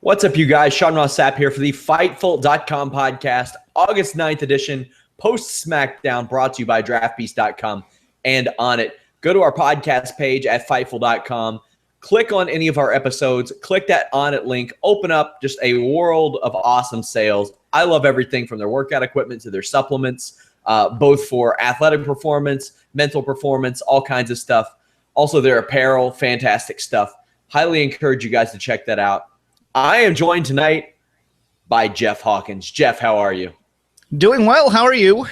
What's up, you guys? Sean Ross Sapp here for the Fightful.com podcast, August 9th edition, post Smackdown, brought to you by DraftBeast.com and on it. Go to our podcast page at Fightful.com, click on any of our episodes, click that on it link, open up just a world of awesome sales. I love everything from their workout equipment to their supplements, both for athletic performance, mental performance, all kinds of stuff. Also, their apparel, fantastic stuff. Highly encourage you guys to check that out. I am joined tonight by Jeff Hawkins. Jeff, how are you? Doing well. How are you?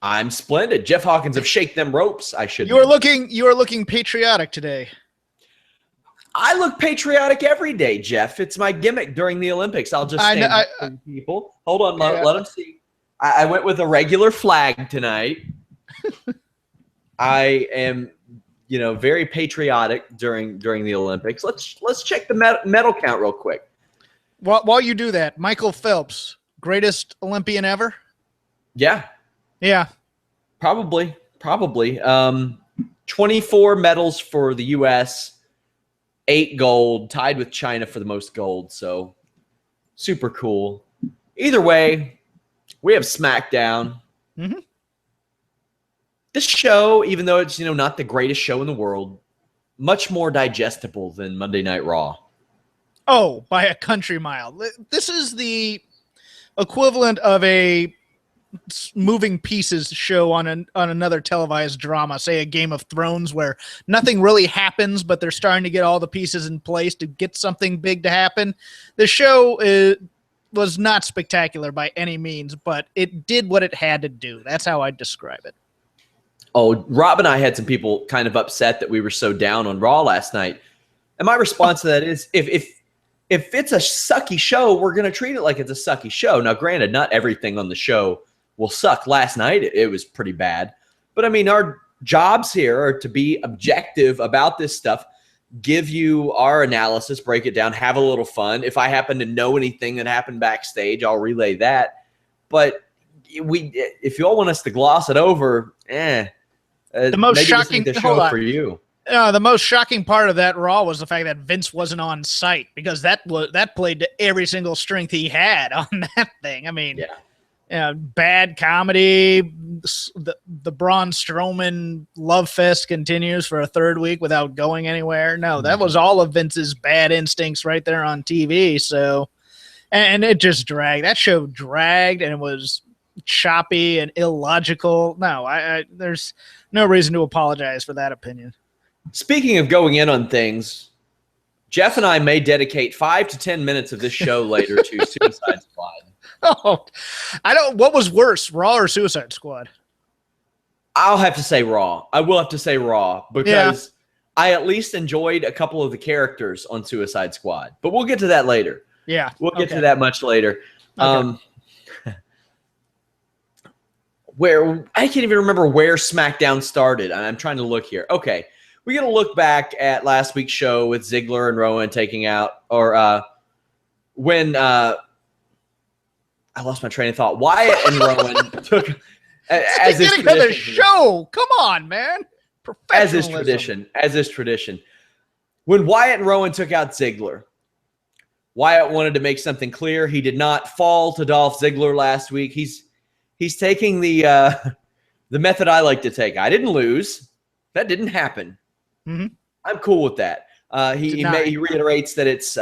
I'm splendid. Jeff Hawkins of Shake Them Ropes, I should. You are looking patriotic today. I look patriotic every day, Jeff. It's my gimmick during the Olympics. I'll just stand up for people. Hold on, let them see. I went with a regular flag tonight. I am very patriotic during the Olympics. Let's check the medal count real quick. While you do that, Michael Phelps, greatest Olympian ever? Yeah. Probably. 24 medals for the U.S., 8 gold, tied with China for the most gold. So super cool. Either way, we have Smackdown. Mm-hmm. This show, even though it's not the greatest show in the world, much more digestible than Monday Night Raw. Oh, by a country mile. This is the equivalent of a moving pieces show on another televised drama, say a Game of Thrones, where nothing really happens, but they're starting to get all the pieces in place to get something big to happen. The show was not spectacular by any means, but it did what it had to do. That's how I'd describe it. Oh, Rob and I had some people kind of upset that we were so down on Raw last night. And my response to that is, if it's a sucky show, we're going to treat it like it's a sucky show. Now, granted, not everything on the show will suck. Last night, it was pretty bad. But, I mean, our jobs here are to be objective about this stuff, give you our analysis, break it down, have a little fun. If I happen to know anything that happened backstage, I'll relay that. But if you all want us to gloss it over, the most shocking show for you. The most shocking part of that Raw was the fact that Vince wasn't on site, because that played to every single strength he had on that thing. I mean, bad comedy. The Braun Strowman love fest continues for a third week without going anywhere. No, that was all of Vince's bad instincts right there on TV. So, and it just dragged. That show dragged, and it was choppy and illogical. No, there's no reason to apologize for that opinion. Speaking of going in on things, Jeff and I may dedicate 5 to 10 minutes of this show later to Suicide Squad. Oh, what was worse, Raw or Suicide Squad? I'll have to say Raw. I will have to say Raw, because I at least enjoyed a couple of the characters on Suicide Squad. But we'll get to that later. Yeah. We'll get to that much later. Okay. Where I can't even remember where Smackdown started. I'm trying to look here. Okay. We're going to look back at last week's show with Ziggler and Rowan taking out, or when I lost my train of thought. Wyatt and Rowan took, as is tradition. Another show. Come on, man. As is tradition. When Wyatt and Rowan took out Ziggler, Wyatt wanted to make something clear. He did not fall to Dolph Ziggler last week. He's taking the method I like to take. I didn't lose. That didn't happen. Mm-hmm. I'm cool with that. He reiterates that it's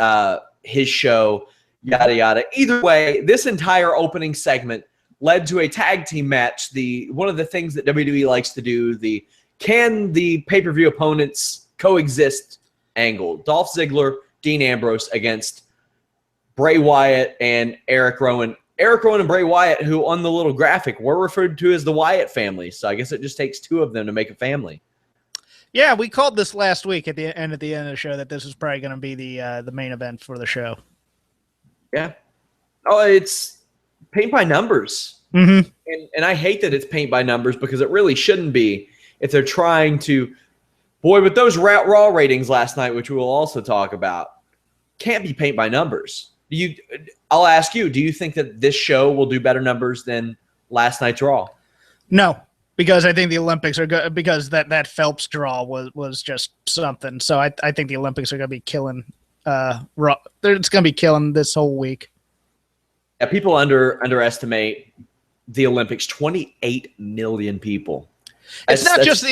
his show, yada, yada. Either way, this entire opening segment led to a tag team match. One of the things that WWE likes to do, can the pay-per-view opponents coexist angle. Dolph Ziggler, Dean Ambrose against Bray Wyatt and Eric Rowan. Eric Rowan and Bray Wyatt, who on the little graphic were referred to as the Wyatt family. So I guess it just takes 2 of them to make a family. Yeah, we called this last week at the end of the show that this was probably going to be the main event for the show. Yeah. Oh, it's paint by numbers. Mm-hmm. And I hate that it's paint by numbers, because it really shouldn't be if they're trying to. Boy, with those Raw ratings last night, which we will also talk about, can't be paint by numbers. I'll ask you, do you think that this show will do better numbers than last night's Raw? No, because I think the Olympics are good, because that Phelps draw was just something. So I think the Olympics are going to be killing It's going to be killing this whole week. Yeah, people underestimate the Olympics. 28 million people. It's not just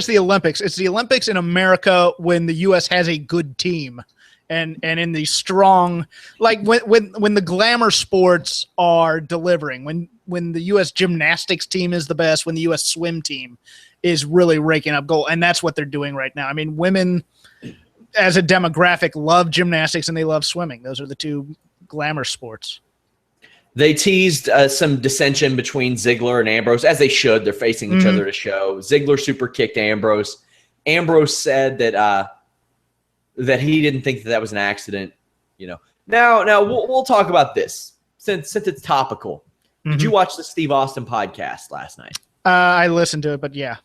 the Olympics. It's the Olympics in America when the U.S. has a good team, and in the strong, like when the glamour sports are delivering, when the U.S. gymnastics team is the best, when the U.S. swim team is really raking up gold, and that's what they're doing right now. I mean, women as a demographic love gymnastics and they love swimming. Those are the two glamour sports. They teased some dissension between Ziggler and Ambrose, as they should. They're facing each other to show. Ziggler super kicked Ambrose. Ambrose said that he didn't think that was an accident. Now we'll talk about this since it's topical. Did you watch the Steve Austin podcast last night? I listened to it, but yeah.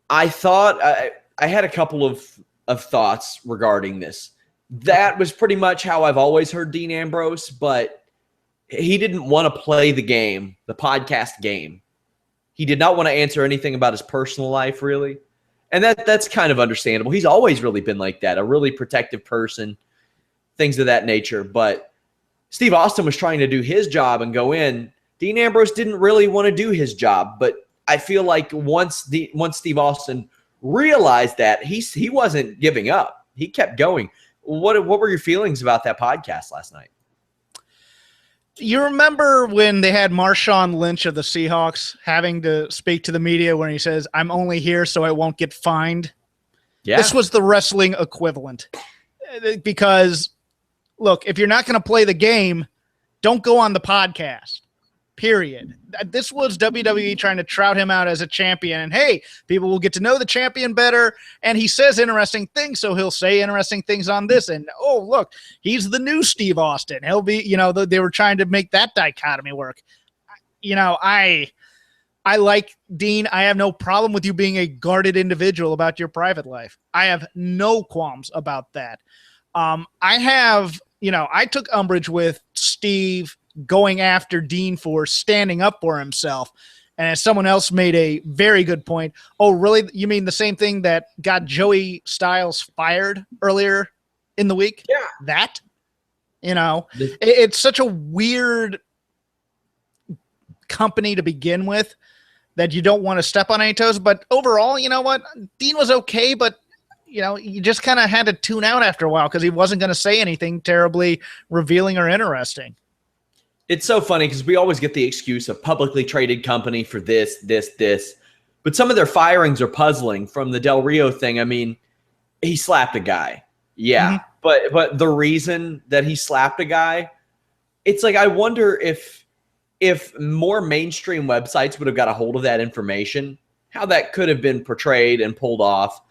I thought I had a couple of thoughts regarding this. That was pretty much how I've always heard Dean Ambrose, but he didn't want to play the game, the podcast game. He did not want to answer anything about his personal life, really. And that's kind of understandable. He's always really been like that, a really protective person, things of that nature. But Steve Austin was trying to do his job and go in. Dean Ambrose didn't really want to do his job, but I feel like once Steve Austin realized that, he wasn't giving up. He kept going. What were your feelings about that podcast last night? You remember when they had Marshawn Lynch of the Seahawks having to speak to the media when he says, "I'm only here so I won't get fined"? Yeah. This was the wrestling equivalent. Because, look, if you're not going to play the game, don't go on the podcast. Period. This was WWE trying to trout him out as a champion. And, hey, people will get to know the champion better. And he says interesting things, so he'll say interesting things on this. And, oh, look, he's the new Steve Austin. He'll be, they were trying to make that dichotomy work. I like Dean. I have no problem with you being a guarded individual about your private life. I have no qualms about that. I took umbrage with Steve going after Dean for standing up for himself. And as someone else made a very good point, oh, really? You mean the same thing that got Joey Styles fired earlier in the week? Yeah. That? It's such a weird company to begin with that you don't want to step on any toes. But overall, you know what? Dean was okay, but you just kind of had to tune out after a while because he wasn't going to say anything terribly revealing or interesting. It's so funny because we always get the excuse of publicly traded company for this. But some of their firings are puzzling. From the Del Rio thing, I mean, he slapped a guy. Yeah. But the reason that he slapped a guy, it's like I wonder if more mainstream websites would have got a hold of that information, how that could have been portrayed and pulled off.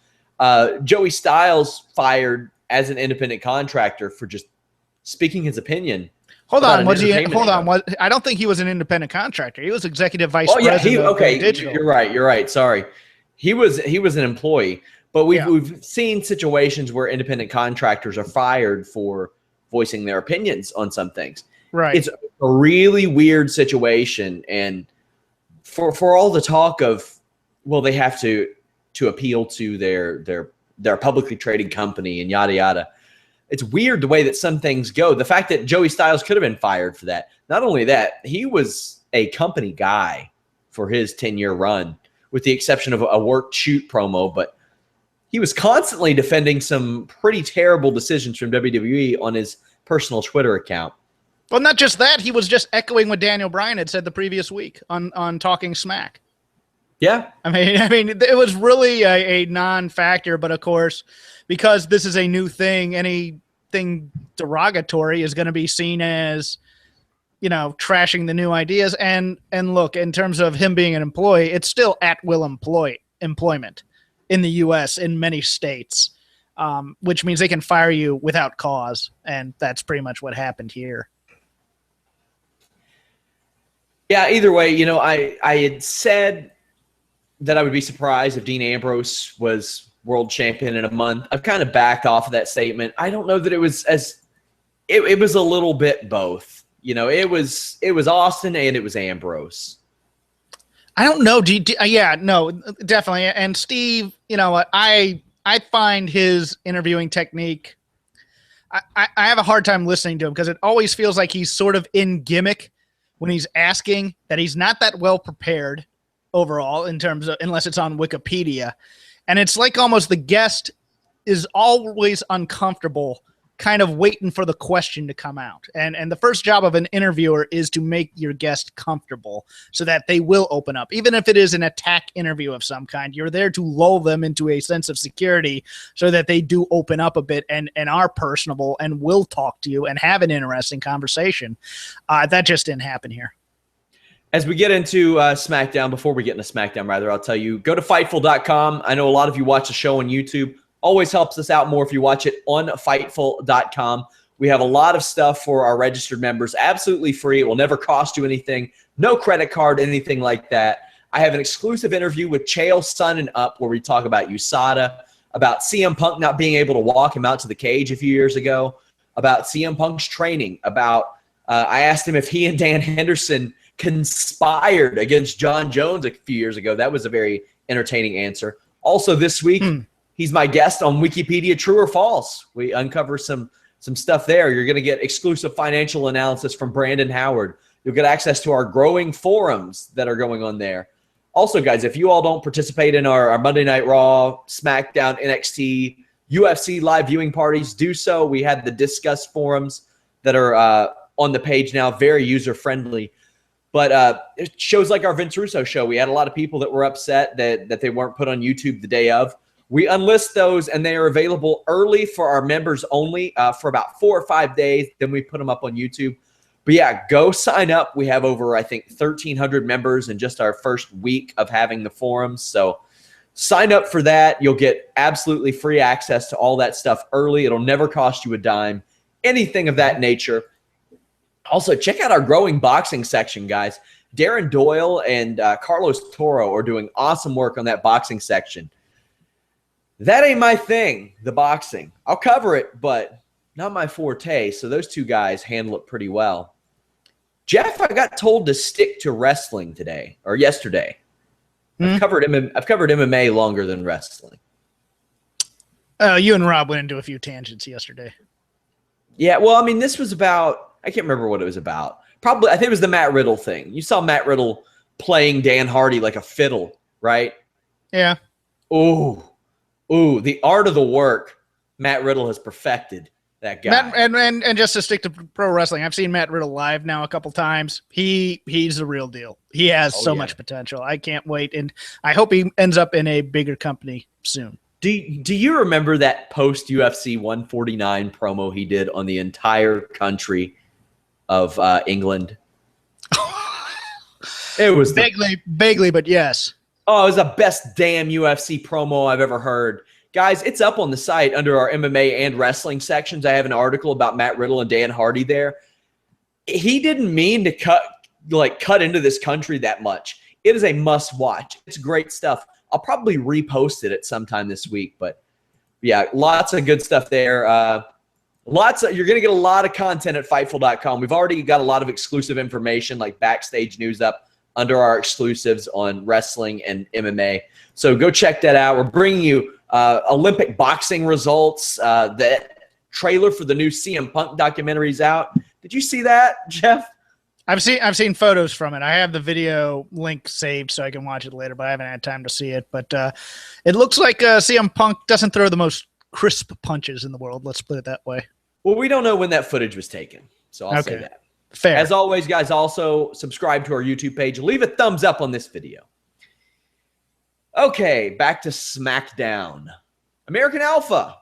Joey Styles fired as an independent contractor for just speaking his opinion. Hold on. I don't think he was an independent contractor. He was executive vice president. Okay, digital. You're right. Sorry, he was an employee. But we've seen situations where independent contractors are fired for voicing their opinions on some things. Right. It's a really weird situation, and for all the talk of, well, they have to appeal to their publicly traded company and yada yada. It's weird the way that some things go. The fact that Joey Styles could have been fired for that. Not only that, he was a company guy for his 10-year run, with the exception of a work shoot promo, but he was constantly defending some pretty terrible decisions from WWE on his personal Twitter account. Well, not just that, he was just echoing what Daniel Bryan had said the previous week on Talking Smack. Yeah. I mean, it was really a non-factor, but of course, because this is a new thing, anything derogatory is going to be seen as, trashing the new ideas. And look, in terms of him being an employee, it's still at-will employment in the U.S. in many states, which means they can fire you without cause. And that's pretty much what happened here. Yeah, either way, I had said that I would be surprised if Dean Ambrose was world champion in a month. I've kind of backed off of that statement. I don't know that it was it was a little bit both. It was Austin and it was Ambrose. I don't know. Yeah, no, definitely. And Steve, I I find his interviewing technique, I have a hard time listening to him because it always feels like he's sort of in gimmick when he's asking, that he's not that well prepared overall in terms of, unless it's on Wikipedia. And it's like almost the guest is always uncomfortable kind of waiting for the question to come out. And the first job of an interviewer is to make your guest comfortable so that they will open up. Even if it is an attack interview of some kind, you're there to lull them into a sense of security so that they do open up a bit and are personable and will talk to you and have an interesting conversation. That just didn't happen here. As we get into SmackDown, before we get into SmackDown, rather, I'll tell you, go to Fightful.com. I know a lot of you watch the show on YouTube. Always helps us out more if you watch it on Fightful.com. We have a lot of stuff for our registered members, absolutely free. It will never cost you anything. No credit card, anything like that. I have an exclusive interview with Chael Sonnen up where we talk about USADA, about CM Punk not being able to walk him out to the cage a few years ago, about CM Punk's training, about I asked him if he and Dan Henderson conspired against John Jones a few years ago. That was a very entertaining answer. Also this week, he's my guest on Wikipedia True or False. We uncover some stuff there. You're going to get exclusive financial analysis from Brandon Howard. You'll get access to our growing forums that are going on there. Also, guys, if you all don't participate in our Monday Night Raw, SmackDown, NXT, UFC live viewing parties, do so. We had the Discuss forums that are on the page now, very user-friendly. But shows like our Vince Russo show, we had a lot of people that were upset that they weren't put on YouTube the day of. We unlist those, and they are available early for our members only for about 4 or 5 days. Then we put them up on YouTube. But, yeah, go sign up. We have over, I think, 1,300 members in just our first week of having the forums. So sign up for that. You'll get absolutely free access to all that stuff early. It'll never cost you a dime, anything of that nature. Also, check out our growing boxing section, guys. Darren Doyle and Carlos Toro are doing awesome work on that boxing section. That ain't my thing, the boxing. I'll cover it, but not my forte. So those two guys handle it pretty well. Jeff, I got told to stick to wrestling today or yesterday. I've covered MMA longer than wrestling. You and Rob went into a few tangents yesterday. Yeah, well, I mean, this was about – I can't remember what it was about. Probably – I think it was the Matt Riddle thing. You saw Matt Riddle playing Dan Hardy like a fiddle, right? Yeah. Ooh, the art of the work Matt Riddle has perfected, that guy. And just to stick to pro wrestling, I've seen Matt Riddle live now a couple times. He's the real deal. He has so much potential. I can't wait, and I hope he ends up in a bigger company soon. Do you remember that post-UFC 149 promo he did on the entire country of England? It was vaguely, but yes. Oh, it was the best damn UFC promo I've ever heard. Guys, it's up on the site under our MMA and wrestling sections. I have an article about Matt Riddle and Dan Hardy there. He didn't mean to cut into this country that much. It is a must-watch. It's great stuff. I'll probably repost it at some time this week, but yeah, lots of good stuff there. You're going to get a lot of content at Fightful.com. We've already got a lot of exclusive information like backstage news up under our exclusives on wrestling and MMA. So go check that out. We're bringing you Olympic boxing results. The trailer for the new CM Punk documentary is out. Did you see that, Jeff? I've seen photos from it. I have the video link saved so I can watch it later, but I haven't had time to see it. But it looks like CM Punk doesn't throw the most crisp punches in the world. Let's put it that way. Well, we don't know when that footage was taken, so I'll say that. Fair. As always, guys, also subscribe to our YouTube page. Leave a thumbs up on this video. Okay, back to SmackDown. American Alpha.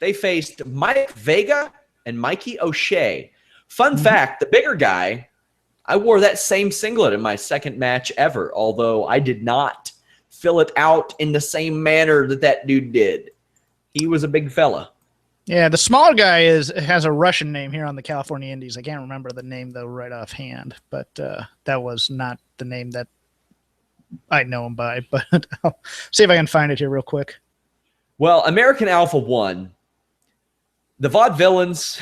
They faced Mike Vega and Mikey O'Shea. Fun fact, the bigger guy, I wore that same singlet in my second match ever, although I did not fill it out in the same manner that dude did. He was a big fella. Yeah, the smaller guy has a Russian name here on the California Indies. I can't remember the name, though, right offhand, but that was not the name that I know him by. But I'll see if I can find it here real quick. Well, American Alpha won. The Vaudevillains...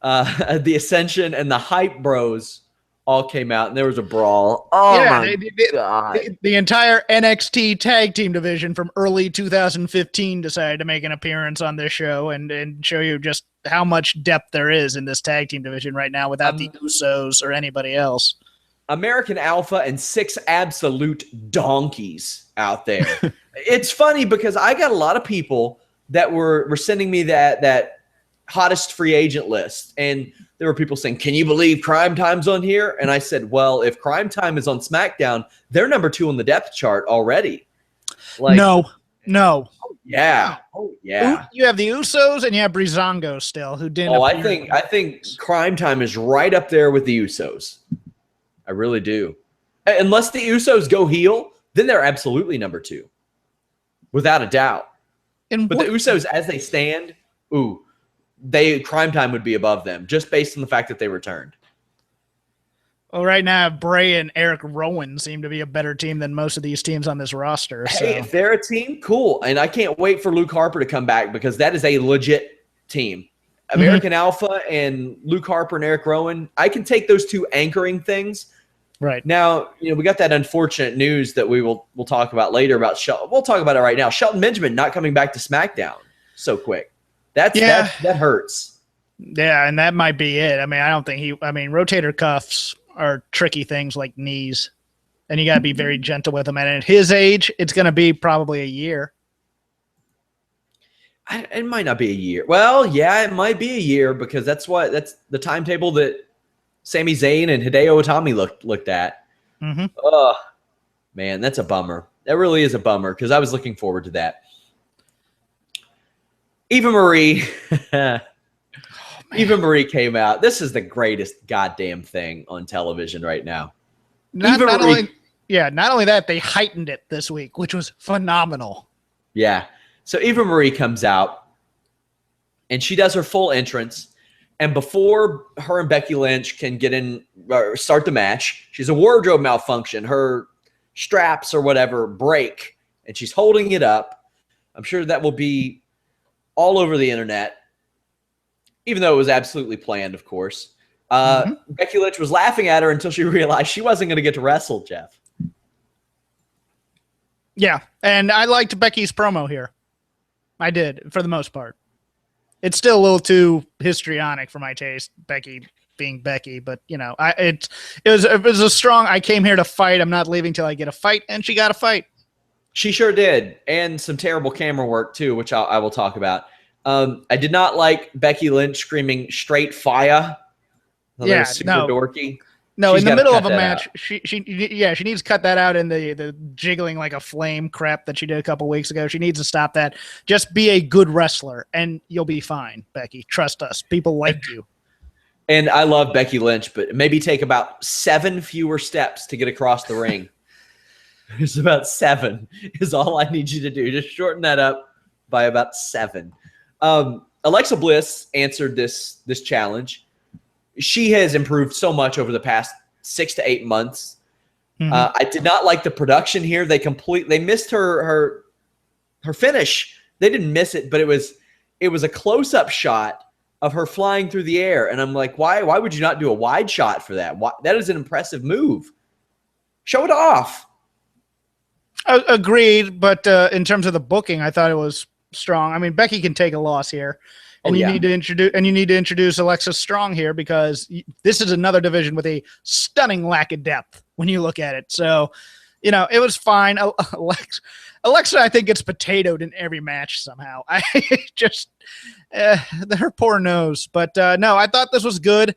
the Ascension and the Hype Bros all came out, and there was a brawl. Oh, yeah, my God. The entire NXT tag team division from early 2015 decided to make an appearance on this show and show you just how much depth there is in this tag team division right now without the Usos or anybody else. American Alpha and 6 absolute donkeys out there. It's funny because I got a lot of people that were sending me that hottest free agent list, and there were people saying, "Can you believe Crime Time's on here?" And I said, well, if Crime Time is on SmackDown, they're number 2 on the depth chart already. Like, no. Oh, yeah. You have the Usos and you have Breezango still, who didn't. I think Crime Time is right up there with the Usos. I really do. Unless the Usos go heel, then they're absolutely number 2, without a doubt. But the Usos, as they stand, Crime Time would be above them, just based on the fact that they returned. Well, right now, Bray and Eric Rowan seem to be a better team than most of these teams on this roster. So. Hey, if they're a team, cool. And I can't wait for Luke Harper to come back, because that is a legit team. American Alpha and Luke Harper and Eric Rowan, I can take those 2 anchoring things. Right. Now, we got that unfortunate news that we'll talk about later about Shelton. We'll talk about it right now. Shelton Benjamin not coming back to SmackDown so quick. That hurts. Yeah, and that might be it. I mean, I don't think rotator cuffs are tricky things like knees, and you got to be very gentle with them. And at his age, it's going to be probably a year. It might not be a year. Well, yeah, it might be a year, because that's the timetable that Sami Zayn and Hideo Itami looked at. Oh, man, that's a bummer. That really is a bummer, because I was looking forward to that. Eva Marie. Eva Marie came out. This is the greatest goddamn thing on television right now. Not only that, they heightened it this week, which was phenomenal. Yeah. So Eva Marie comes out, and she does her full entrance. And before her and Becky Lynch can get in or start the match, she's a wardrobe malfunction. Her straps or whatever break, and she's holding it up. I'm sure that will be all over the internet, even though it was absolutely planned, of course. Becky Lynch was laughing at her until she realized she wasn't going to get to wrestle, Jeff. Yeah, and I liked Becky's promo here. I did, for the most part. It's still a little too histrionic for my taste, Becky being Becky, but it was a strong. I came here to fight. I'm not leaving till I get a fight, and she got a fight. She sure did, and some terrible camera work too, which I will talk about. I did not like Becky Lynch screaming "straight fire." Yeah, super dorky. No, in the middle of a match, she needs to cut that out in the jiggling like a flame crap that she did a couple weeks ago. She needs to stop that. Just be a good wrestler, and you'll be fine, Becky. Trust us. People like you. And I love Becky Lynch, but maybe take about 7 fewer steps to get across the ring. It's about 7 is all I need you to do. Just shorten that up by about 7. Alexa Bliss answered this challenge. She has improved so much over the past 6 to 8 months. I did not like the production here. They missed her finish. They didn't miss it, but it was a close-up shot of her flying through the air. And I'm like, why would you not do a wide shot for that? That is an impressive move. Show it off. Agreed, but in terms of the booking, I thought it was strong. I mean, Becky can take a loss here. And you need to introduce Alexa Strong here, because this is another division with a stunning lack of depth when you look at it. So, it was fine. Alexa, I think, gets potatoed in every match somehow. I just her poor nose. But no, I thought this was good.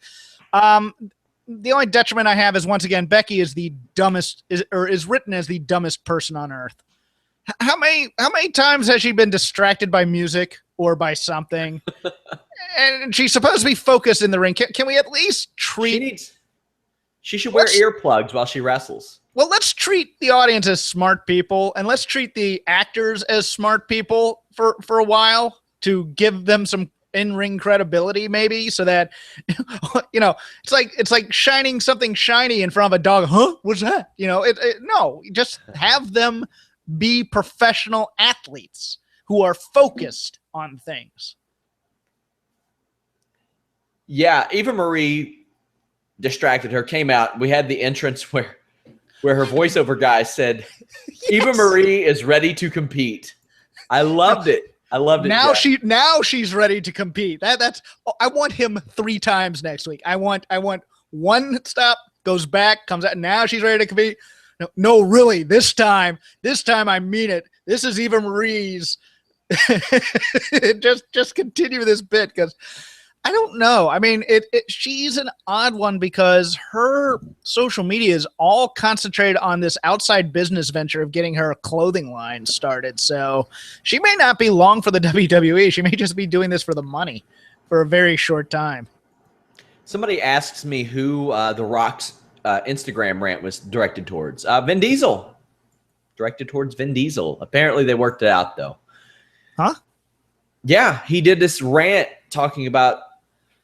The only detriment I have is, once again, Becky is the dumbest, is written as the dumbest person on earth. How many times has she been distracted by music or by something? And she's supposed to be focused in the ring. Can we at least treat... She should wear earplugs while she wrestles. Well, let's treat the audience as smart people, and let's treat the actors as smart people for a while, to give them some in-ring credibility, maybe, so that it's like shining something shiny in front of a dog. Huh? What's that? No, just have them be professional athletes who are focused on things. Yeah, Eva Marie distracted her, came out. We had the entrance where her voiceover guy said, Eva Marie is ready to compete. I loved it. I loved it. Now she's ready to compete. I want him 3 times next week. I want one stop, goes back, comes out. Now she's ready to compete. No, really, this time I mean it. This is Eva Marie's. just continue this bit, because I don't know. I mean, she's an odd one because her social media is all concentrated on this outside business venture of getting her clothing line started. So she may not be long for the WWE. She may just be doing this for the money for a very short time. Somebody asks me who The Rock's Instagram rant was directed towards. Vin Diesel. Directed towards Vin Diesel. Apparently they worked it out, though. Huh? Yeah, he did this rant talking about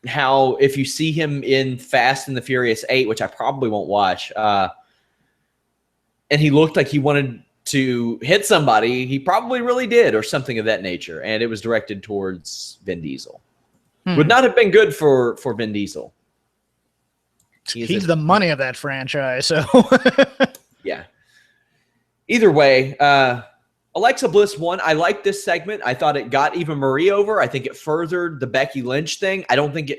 how if you see him in Fast and the Furious 8, which I probably won't watch, and he looked like he wanted to hit somebody, he probably really did, or something of that nature. And it was directed towards Vin Diesel. Would not have been good for Vin Diesel. He's the money of that franchise, so yeah. Either way, Alexa Bliss won. I like this segment. I thought it got Eva Marie over. I think it furthered the Becky Lynch thing. I don't think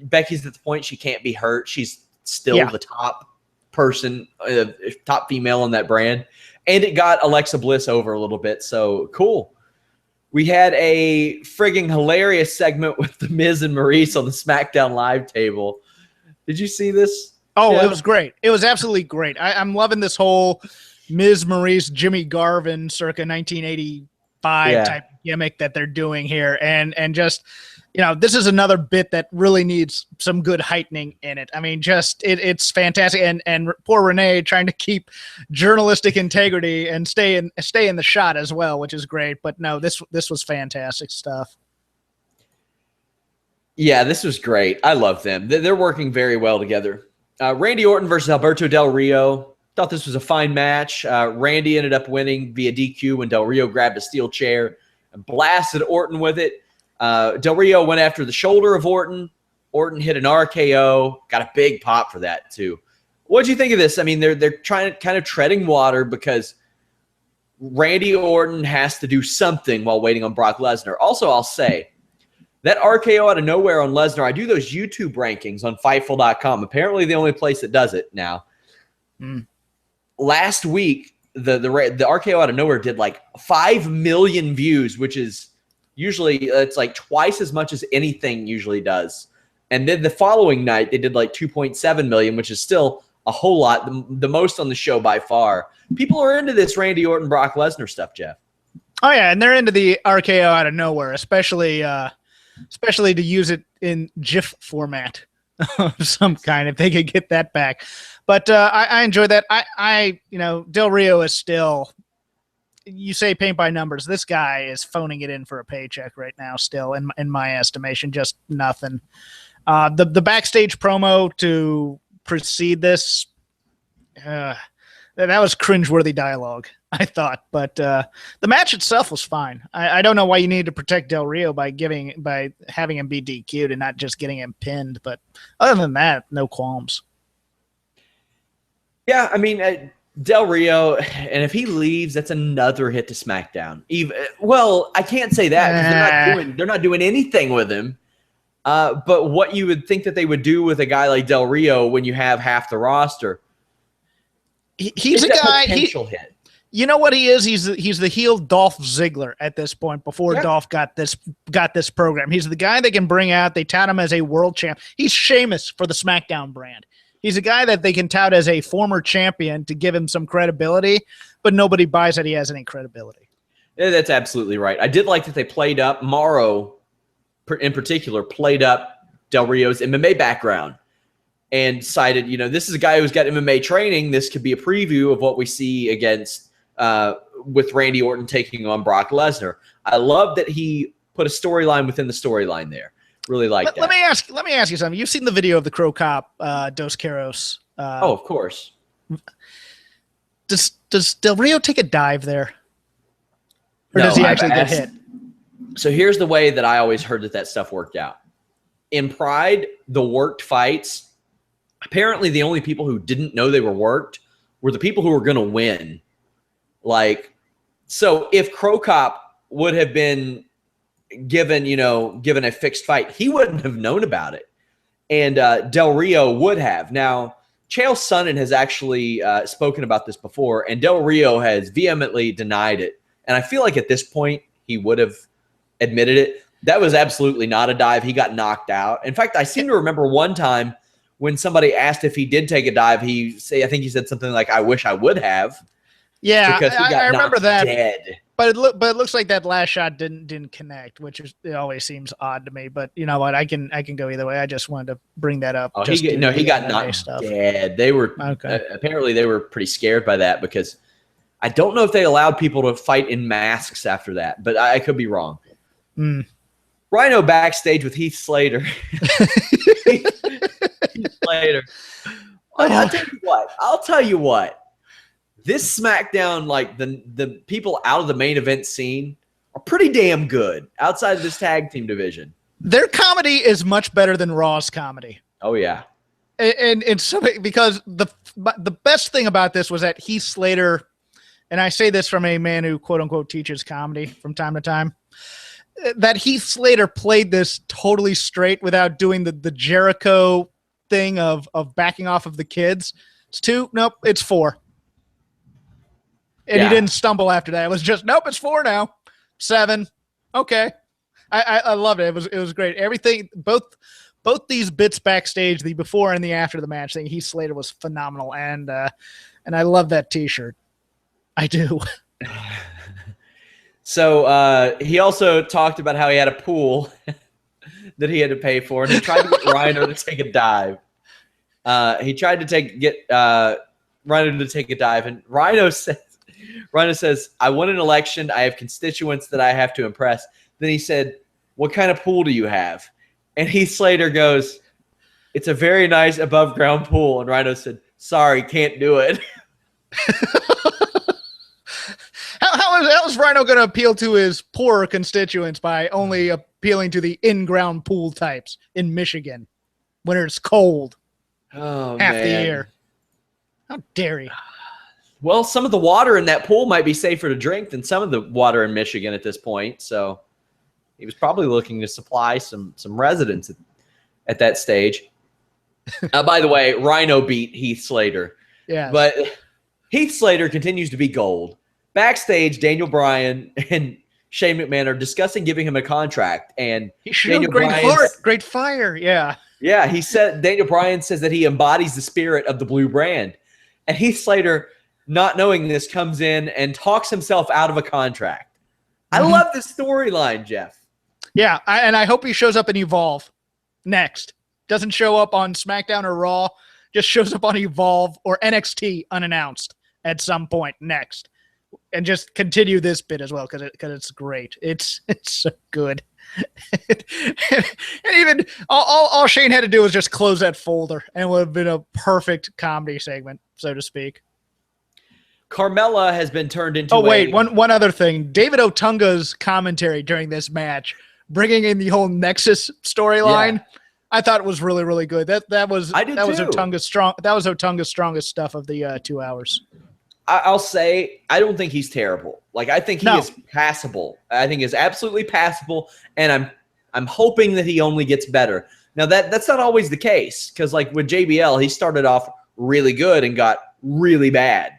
Becky's at the point she can't be hurt. She's still the top person, top female in that brand. And it got Alexa Bliss over a little bit. So cool. We had a frigging hilarious segment with The Miz and Maurice on the SmackDown Live table. Did you see this? Oh, yeah. It was great. It was absolutely great. I'm loving this whole Miz Maurice, Jimmy Garvin circa 1985 type gimmick that they're doing here. And just, this is another bit that really needs some good heightening in it. I mean, it's fantastic. And poor Renee trying to keep journalistic integrity and stay in the shot as well, which is great. But no, this was fantastic stuff. Yeah, this was great. I love them. They're working very well together. Randy Orton versus Alberto Del Rio. Thought this was a fine match. Randy ended up winning via DQ when Del Rio grabbed a steel chair and blasted Orton with it. Del Rio went after the shoulder of Orton. Orton hit an RKO. Got a big pop for that, too. What did you think of this? I mean, they're trying to kind of treading water because Randy Orton has to do something while waiting on Brock Lesnar. Also, I'll say, that RKO out of nowhere on Lesnar, I do those YouTube rankings on Fightful.com. Apparently the only place that does it now. Last week, the RKO out of nowhere did like 5 million views, which is usually it's like twice as much as anything usually does. And then the following night, they did like 2.7 million, which is still a whole lot, the most on the show by far. People are into this Randy Orton, Brock Lesnar stuff, Jeff. Oh, yeah, and they're into the RKO out of nowhere, especially to use it in GIF format of some kind, if they could get that back. But I enjoy that. Del Rio is still, you say paint by numbers. This guy is phoning it in for a paycheck right now still, in my estimation, just nothing. The backstage promo to precede this, that was cringeworthy dialogue, I thought. But the match itself was fine. I don't know why you need to protect Del Rio by having him be DQ'd and not just getting him pinned. But other than that, no qualms. Yeah, I mean, Del Rio, and if he leaves, that's another hit to SmackDown. Well, I can't say that because they're not doing anything with him. But what you would think that they would do with a guy like Del Rio when you have half the roster, he's a guy. Potential hit. You know what he is? He's the heel Dolph Ziggler at this point. Before Dolph got this program, he's the guy they can bring out. They tout him as a world champ. He's Sheamus for the SmackDown brand. He's a guy that they can tout as a former champion to give him some credibility, but nobody buys that he has any credibility. Yeah, that's absolutely right. I did like that they played up Morrow, in particular, played up Del Rio's MMA background and cited, this is a guy who's got MMA training. This could be a preview of what we see against with Randy Orton taking on Brock Lesnar. I love that he put a storyline within the storyline there. Really like that. Let me ask you something. You've seen the video of the Crow Cop, Dos Caros. Of course. Does Del Rio take a dive there? Or does he actually get hit? So here's the way that I always heard that stuff worked out. In Pride, the worked fights, apparently the only people who didn't know they were worked were the people who were going to win. Like, so if Crow Cop would have been given a fixed fight, he wouldn't have known about it. And Del Rio would have. Now, Chael Sonnen has actually spoken about this before, and Del Rio has vehemently denied it. And I feel like at this point, he would have admitted it. That was absolutely not a dive. He got knocked out. In fact, I seem to remember one time when somebody asked if he did take a dive, I think he said something like, "I wish I would have." Yeah, because he got I remember that. Dead. But it looks like that last shot didn't connect, it always seems odd to me. But you know what? I can go either way. I just wanted to bring that up. Oh, he got knocked dead. They were apparently they were pretty scared by that because I don't know if they allowed people to fight in masks after that, but I could be wrong. Rhino backstage with Heath Slater. Heath Slater. I'll tell you what. This SmackDown, like the people out of the main event scene, are pretty damn good outside of this tag team division. Their comedy is much better than Raw's comedy. Oh yeah, and so because the best thing about this was that Heath Slater, and I say this from a man who quote unquote teaches comedy from time to time, that Heath Slater played this totally straight without doing the Jericho thing of backing off of the kids. It's 2, nope, it's 4. And he didn't stumble after that. It was just, nope, it's 4 now. 7. Okay. I loved it. It was great. Everything, both these bits backstage, the before and the after the match thing, Heath Slater was phenomenal. And I love that t-shirt. I do. So he also talked about how he had a pool that he had to pay for, and he tried to get Rhino to take a dive. He tried to get Rhino to take a dive, and Rhino says, "I won an election. I have constituents that I have to impress." Then he said, "What kind of pool do you have?" And Heath Slater goes, "It's a very nice above ground pool." And Rhino said, "Sorry, can't do it." How is Rhino going to appeal to his poorer constituents by only appealing to the in-ground pool types in Michigan when it's cold half the year? How dare he? Well, some of the water in that pool might be safer to drink than some of the water in Michigan at this point. So he was probably looking to supply some residents at that stage. By the way, Rhino beat Heath Slater. Yeah. But Heath Slater continues to be gold. Backstage, Daniel Bryan and Shane McMahon are discussing giving him a contract. And he showed great fire. Yeah. Yeah, Daniel Bryan says that he embodies the spirit of the blue brand. And Heath Slater, not knowing this, comes in and talks himself out of a contract. I love this storyline, Jeff. Yeah, and I hope he shows up in Evolve next. Doesn't show up on SmackDown or Raw, just shows up on Evolve or NXT unannounced at some point next. And just continue this bit as well because it's great. It's so good. And even all Shane had to do was just close that folder, and it would have been a perfect comedy segment, so to speak. Carmella has been turned into. One other thing. David Otunga's commentary during this match, bringing in the whole Nexus storyline. Yeah. I thought it was really, really good. That was Otunga's strongest stuff of the 2 hours. I'll say I don't think he's terrible. Like I think he is passable. I think he's absolutely passable, and I'm hoping that he only gets better. Now that's not always the case because like with JBL, he started off really good and got really bad.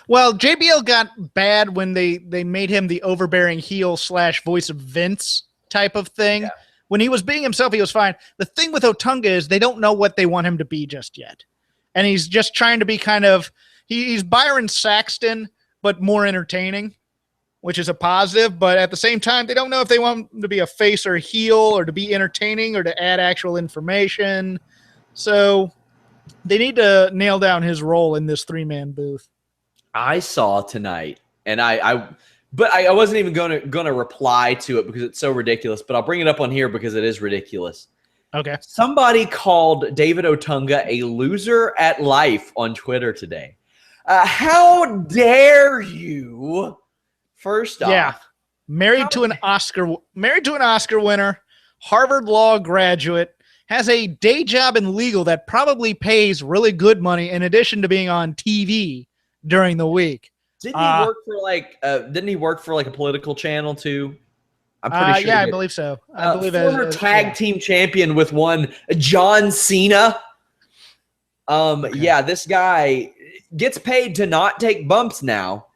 Well, JBL got bad when they made him the overbearing heel / voice of Vince type of thing. Yeah. When he was being himself, he was fine. The thing with Otunga is they don't know what they want him to be just yet, and he's just trying to be kind of. He's Byron Saxton, but more entertaining, which is a positive. But at the same time, they don't know if they want him to be a face or a heel or to be entertaining or to add actual information. So they need to nail down his role in this 3-man booth. I saw tonight, and I wasn't even gonna reply to it because it's so ridiculous. But I'll bring it up on here because it is ridiculous. Okay. Somebody called David Otunga a loser at life on Twitter today. How dare you? First off, married to an Oscar winner, Harvard Law graduate, has a day job in legal that probably pays really good money in addition to being on TV during the week. Didn't he work for like a political channel too? I'm pretty sure. Yeah, I believe so. I believe former tag team champion with one John Cena. Okay. Yeah, this guy gets paid to not take bumps now.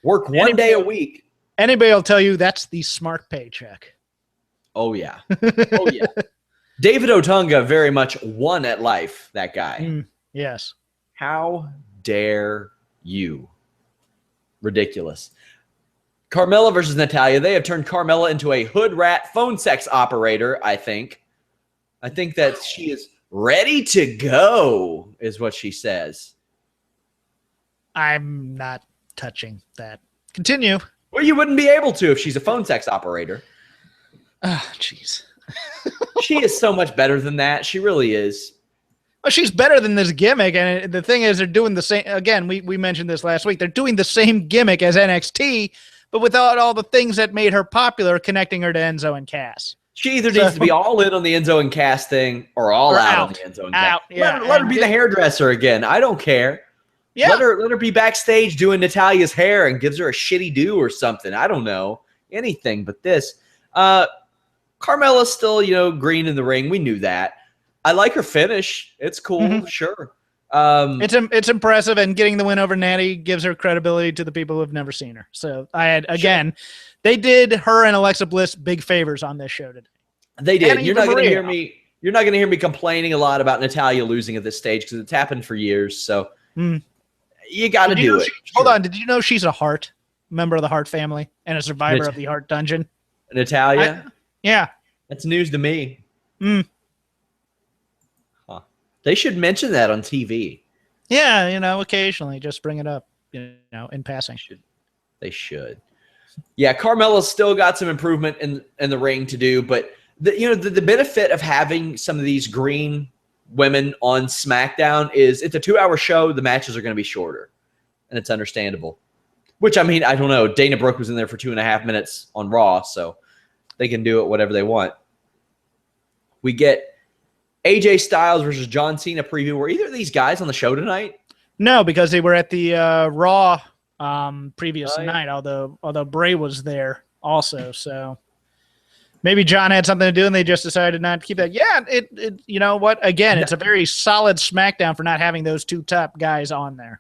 Work one day a week. Anybody will tell you that's the smart paycheck. Oh yeah. Oh yeah. David Otunga very much won at life, that guy. Yes. How dare you? Ridiculous. Carmella versus Natalya. They have turned Carmella into a hood rat phone sex operator, I think. I think that she is ready to go, is what she says. I'm not touching that. Continue. Well, you wouldn't be able to if she's a phone sex operator. Oh, jeez. She is so much better than that. She really is. Well, she's better than this gimmick, and the thing is, they're doing the same. Again, we mentioned this last week. They're doing the same gimmick as NXT, but without all the things that made her popular, connecting her to Enzo and Cass. She either needs to be all in on the Enzo and Cass thing, or all out on the Enzo and Cass. Yeah, let her be the hairdresser again. I don't care. Yeah. Let her be backstage doing Natalya's hair and gives her a shitty do or something. I don't know. Anything but this. Carmella's still, green in the ring. We knew that. I like her finish. It's cool, sure. It's impressive, and getting the win over Natty gives her credibility to the people who have never seen her. So they did her and Alexa Bliss big favors on this show today. They did. You're not going to hear me. You're not going to hear me complaining a lot about Natalya losing at this stage because it's happened for years. So you got to do it. Hold on. Did you know she's a Hart member of the Hart family and a survivor of the Hart Dungeon? Natalya? Yeah. That's news to me. Huh. They should mention that on TV. Yeah, occasionally just bring it up, in passing. They should. Yeah, Carmella's still got some improvement in the ring to do, but the benefit of having some of these green women on SmackDown is it's a 2-hour show. The matches are going to be shorter, and it's understandable. Which, I mean, I don't know. Dana Brooke was in there for 2.5 minutes on Raw, so they can do it whatever they want. We get AJ Styles versus John Cena preview. Were either of these guys on the show tonight? No, because they were at the Raw previous night, although Bray was there also. So maybe John had something to do and they just decided not to keep that. Yeah, you know what? Again, it's a very solid SmackDown for not having those two top guys on there.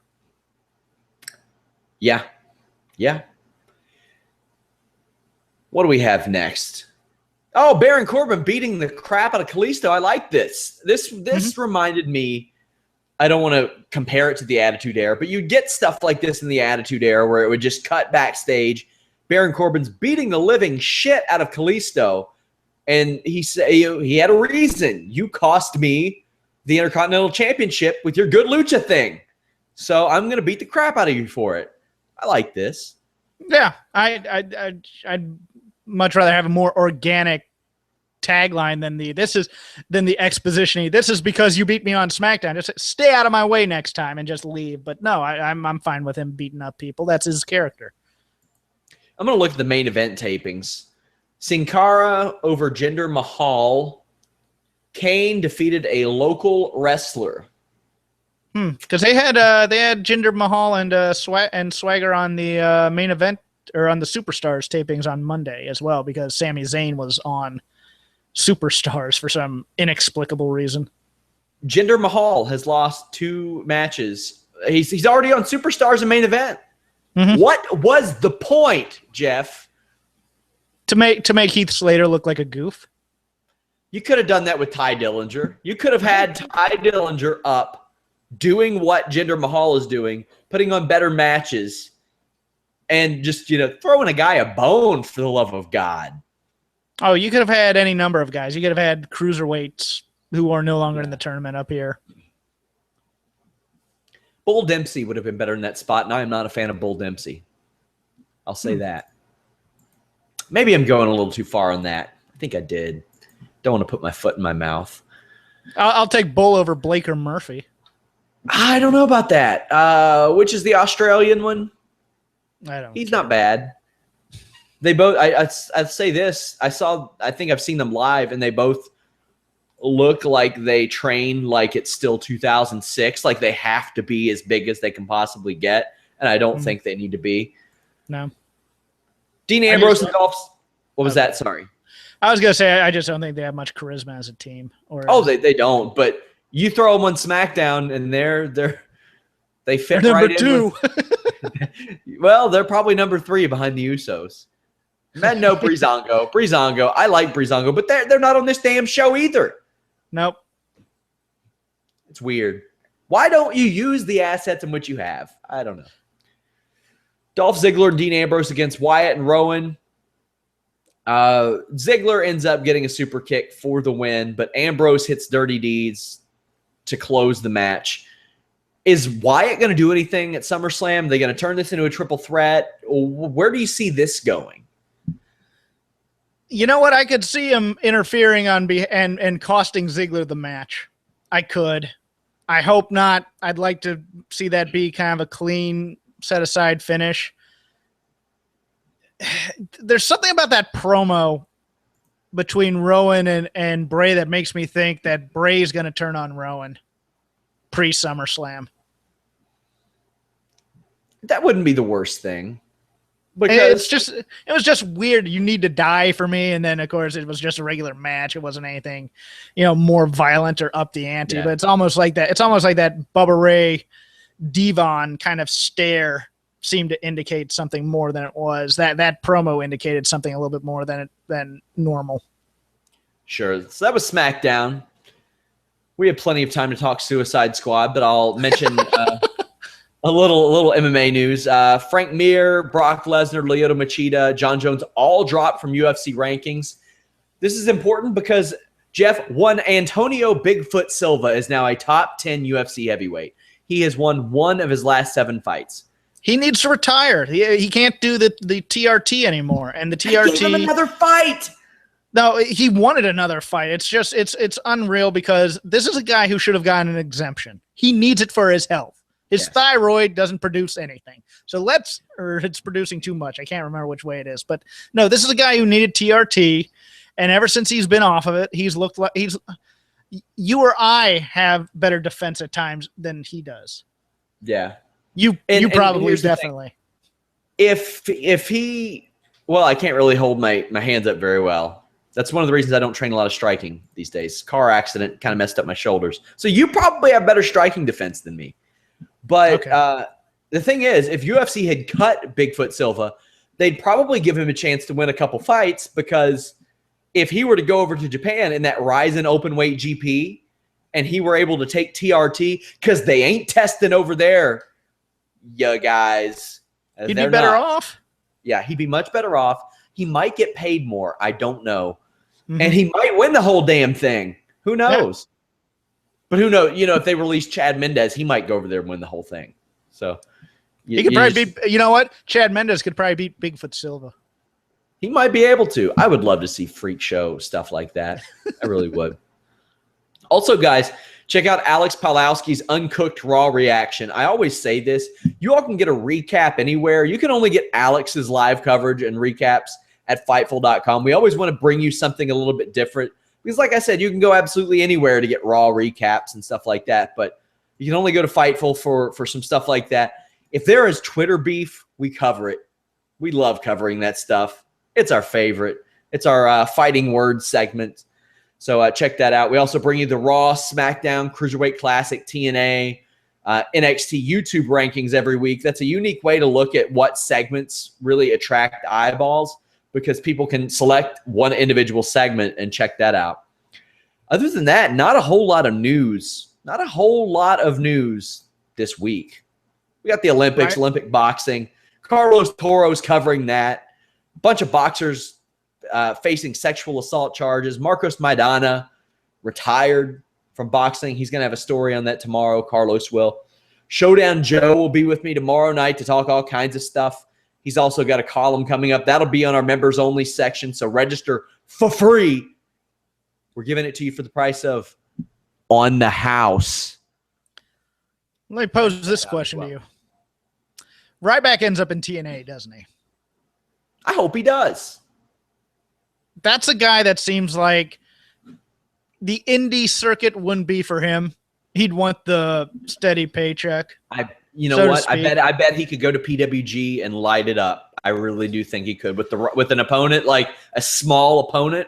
Yeah. What do we have next? Oh, Baron Corbin beating the crap out of Kalisto. I like this. This reminded me, I don't want to compare it to the Attitude Era, but you get stuff like this in the Attitude Era where it would just cut backstage. Baron Corbin's beating the living shit out of Kalisto, and he had a reason. You cost me the Intercontinental Championship with your good lucha thing, so I'm going to beat the crap out of you for it. I like this. Yeah, I'd much rather have a more organic tagline than the exposition-y. This is because you beat me on SmackDown. Just stay out of my way next time and just leave. But no, I'm fine with him beating up people. That's his character. I'm going to look at the main event tapings. Sin Cara over Jinder Mahal. Kane defeated a local wrestler. Because they had Jinder Mahal and Swagger on the main event or on the Superstars tapings on Monday as well, because Sami Zayn was on Superstars for some inexplicable reason. Jinder Mahal has lost 2 matches. He's already on Superstars and main event. What was the point, Jeff? To make Heath Slater look like a goof? You could have done that with Ty Dillinger. You could have had Ty Dillinger up doing what Jinder Mahal is doing, putting on better matches, and just, throwing a guy a bone for the love of God. Oh, you could have had any number of guys. You could have had cruiserweights who are no longer in the tournament up here. Bull Dempsey would have been better in that spot, and I am not a fan of Bull Dempsey. I'll say that. Maybe I'm going a little too far on that. I think I did. Don't want to put my foot in my mouth. I'll take Bull over Blake or Murphy. I don't know about that. Which is the Australian one? He's not bad. They both. I'd say this. I think I've seen them live, and they both look like they train like it's still 2006, like they have to be as big as they can possibly get, and I don't think they need to be. No. Dean Ambrose and Dolphs. What was that? Sorry. I was gonna say I just don't think they have much charisma as a team. They don't. But you throw them on SmackDown, and they fit they're right number 2. Well, they're probably number 3 behind the Usos. Men know Breezango. I like Breezango, but they're not on this damn show either. Nope. It's weird. Why don't you use the assets in which you have? I don't know. Dolph Ziggler and Dean Ambrose against Wyatt and Rowan. Ziggler ends up getting a super kick for the win, but Ambrose hits Dirty Deeds to close the match. Is Wyatt going to do anything at SummerSlam? Are they going to turn this into a triple threat? Where do you see this going? You know what? I could see him interfering and costing Ziggler the match. I could. I hope not. I'd like to see that be kind of a clean, set-aside finish. There's something about that promo between Rowan and Bray that makes me think that Bray's going to turn on Rowan pre-SummerSlam. That wouldn't be the worst thing. Because it was just weird. You need to die for me, and then of course it was just a regular match. It wasn't anything, more violent or up the ante. Yeah. But it's almost like that. It's almost like that Bubba Ray Devon kind of stare seemed to indicate something more than it was. That promo indicated something a little bit more than normal. Sure. So that was SmackDown. We had plenty of time to talk Suicide Squad, but I'll mention a little MMA news. Frank Mir, Brock Lesnar, Lyoto Machida, John Jones all dropped from UFC rankings. This is important because, Jeff, one Antonio Bigfoot Silva is now a top 10 UFC heavyweight. He has won 1 of his last 7 fights. He needs to retire. He can't do the TRT anymore. And the TRT... Give him another fight! No, he wanted another fight. It's unreal because this is a guy who should have gotten an exemption. He needs it for his health. His thyroid doesn't produce anything. Or it's producing too much. I can't remember which way it is. But no, this is a guy who needed TRT. And ever since he's been off of it, he's looked like you or I have better defense at times than he does. Yeah. You probably definitely. If he, well, I can't really hold my hands up very well. That's one of the reasons I don't train a lot of striking these days. Car accident kind of messed up my shoulders. So you probably have better striking defense than me. But the thing is, if UFC had cut Bigfoot Silva, they'd probably give him a chance to win a couple fights because if he were to go over to Japan in that Ryzen open weight GP and he were able to take TRT because they ain't testing over there, you guys. He'd be better off. Yeah, he'd be much better off. He might get paid more. I don't know. Mm-hmm. And he might win the whole damn thing. Who knows? Yeah. But who knows? If they release Chad Mendez, he might go over there and win the whole thing. So he could probably beat. You know what? Chad Mendez could probably beat Bigfoot Silva. He might be able to. I would love to see freak show stuff like that. I really would. Also, guys, check out Alex Palowski's Uncooked Raw reaction. I always say this. You all can get a recap anywhere. You can only get Alex's live coverage and recaps at Fightful.com. We always want to bring you something a little bit different. Because like I said, you can go absolutely anywhere to get Raw recaps and stuff like that. But you can only go to Fightful for some stuff like that. If there is Twitter beef, we cover it. We love covering that stuff. It's our favorite. It's our fighting words segment. So check that out. We also bring you the Raw, SmackDown, Cruiserweight Classic, TNA, NXT YouTube rankings every week. That's a unique way to look at what segments really attract eyeballs because people can select one individual segment and check that out. Other than that, not a whole lot of news. Not a whole lot of news this week. We got the Olympics, Olympic boxing. Carlos Toro's covering that. A bunch of boxers facing sexual assault charges. Marcos Maidana retired from boxing. He's going to have a story on that tomorrow. Carlos will. Showdown Joe will be with me tomorrow night to talk all kinds of stuff. He's also got a column coming up. That'll be on our members only section. So register for free. We're giving it to you for the price of on the house. Let me pose this question to you. Ryback ends up in TNA, doesn't he? I hope he does. That's a guy that seems like the indie circuit wouldn't be for him. He'd want the steady paycheck. You know what? I bet he could go to PWG and light it up. I really do think he could with an opponent like a small opponent.